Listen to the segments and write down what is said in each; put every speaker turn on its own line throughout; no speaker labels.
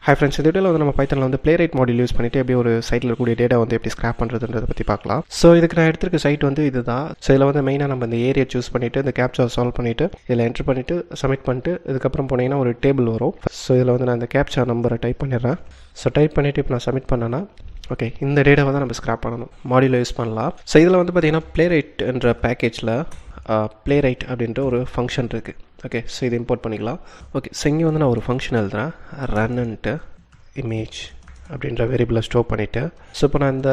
Hi friends, இந்த வீடியோவில் வந்து நம்ம பைத்தனில் வந்து பிளேரைட் மாடியூல் யூஸ் பண்ணிவிட்டு எப்படி ஒரு சைட்டில் இருக்கக்கூடிய டேட்டா வந்து எப்படி ஸ்க்ராப் பண்ணுறதுன்றதை பற்றி பார்க்கலாம். ஸோ இதுக்கு நான் எடுத்திருக்க சைட் வந்து இதுதான். ஸோ இதில் வந்து மெயினாக நம்ம இந்த ஏரியா சூஸ் பண்ணிவிட்டு இந்த கேப்சா சால்வ் பண்ணிவிட்டு இதில் என்ட்ரு பண்ணிவிட்டு சப்மிட் பண்ணிட்டு இதுக்கப்புறம் போனீங்கன்னா ஒரு டேபிள் வரும். ஸோ இதில் வந்து நான் இந்த கேப்சா நம்பரை டைப் பண்ணிடுறேன். ஸோ டைப் பண்ணிவிட்டு இப்போ நான் சப்மிட் பண்ணேன்னா ஓகே, இந்த டேட்டாவை தான் நம்ம ஸ்க்ராப் பண்ணணும், மாடியூலை யூஸ் பண்ணலாம். ஸோ இதில் வந்து பார்த்திங்கன்னா பிளேரைட் என்ற பேக்கேஜில் பிளேரைட் அப்படின்ற ஒரு ஃபங்க்ஷன் இருக்குது. ஓகே, ஸோ இது இம்போர்ட் பண்ணிக்கலாம். ஓகே, ஸோ இங்கே வந்து நான் ஒரு ஃபங்க்ஷன் எழுதுகிறேன், ரன்னுன்ட்டு இமேஜ் அப்படின்ற வேரியபிளை ஸ்டோர் பண்ணிவிட்டு ஸோ இப்போ நான் இந்த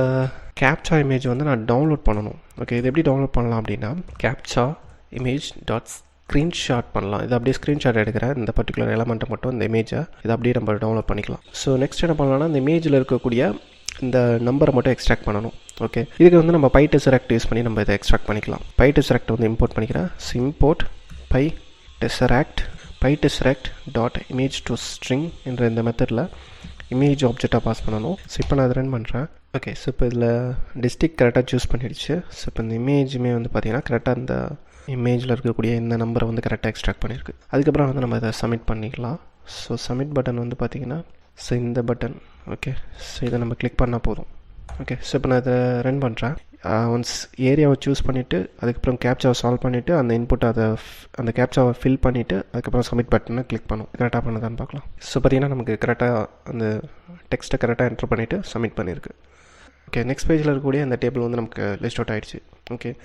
கேப்சா இமேஜ் வந்து நான் டவுன்லோட் பண்ணணும். ஓகே, இது எப்படி டவுன்லோட் பண்ணலாம் அப்படின்னா கேப்சா இமேஜ் டாட் ஸ்க்ரீன்ஷாட் பண்ணலாம். இது அப்படியே ஸ்க்ரீன்ஷாட் எடுக்கிறேன், இந்த பர்டிகுலர் எலமெண்ட்டை மட்டும் இந்த இமேஜை இது அப்படியே நம்ம டவுன்லோட் பண்ணிக்கலாம். ஸோ நெக்ஸ்ட் என்ன பண்ணலாம்னா இந்த இமேஜில் இருக்கக்கூடிய இந்த நம்பரை மட்டும் எக்ஸ்ட்ராக்ட் பண்ணணும். ஓகே, இதுக்கு வந்து நம்ம PyTesseract யூஸ் பண்ணி நம்ம இதை எக்ஸ்ட்ராக்ட் பண்ணிக்கலாம். PyTesseract வந்து இம்போர்ட் பண்ணிக்கிறேன். So import PyTesseract dot image to string என்ற இந்த மெத்தடில் இமேஜ் ஆப்ஜெக்டாக பாஸ் பண்ணணும். ஸோ இப்போ நான் அதை ரன் பண்ணுறேன். ஓகே, ஸோ இப்போ இதில் டிஸ்ட்ரிக்ட் கரெக்டாக சூஸ் பண்ணிடுச்சு. ஸோ இப்போ இந்த இமேஜுமே வந்து பார்த்திங்கன்னா கரெக்டாக இந்த இமேஜில் இருக்கக்கூடிய இந்த நம்பரை வந்து கரெக்டாக எக்ஸ்ட்ராக்ட் பண்ணியிருக்கு. அதுக்கப்புறம் வந்து நம்ம இதை சப்மிட் பண்ணிக்கலாம். ஸோ சப்மிட் பட்டன் வந்து பார்த்திங்கன்னா ஸோ இந்த பட்டன். ஓகே, ஸோ இதை நம்ம கிளிக் பண்ணால் போதும். ஓகே, ஸோ இப்போ நான் இதை ரன் பண்ணுறேன். ஒன்ஸ் ஏரியாவை சூஸ் பண்ணிவிட்டு அதுக்கப்புறம் கேப்சாவை சால்வ் பண்ணிவிட்டு அந்த இன்புட் அந்த கேப்சாவை ஃபில் பண்ணிவிட்டு அதுக்கப்புறம் சப்மிட் பட்டனை கிளிக் பண்ணும். கரெக்டாக பண்ணதான்னு பார்க்கலாம். ஸோ பார்த்தீங்கன்னா நமக்கு கரெக்டாக அந்த டெக்ஸ்ட்டை கரெக்டாக என்ட்ரு பண்ணிவிட்டு சப்மிட் பண்ணியிருக்கு. ஓகே, நெக்ஸ்ட் பேஜில் இருக்கக்கூடிய அந்த டேபிள் வந்து நமக்கு லிஸ்ட் அவுட் ஆகிடுச்சு. ஓகே.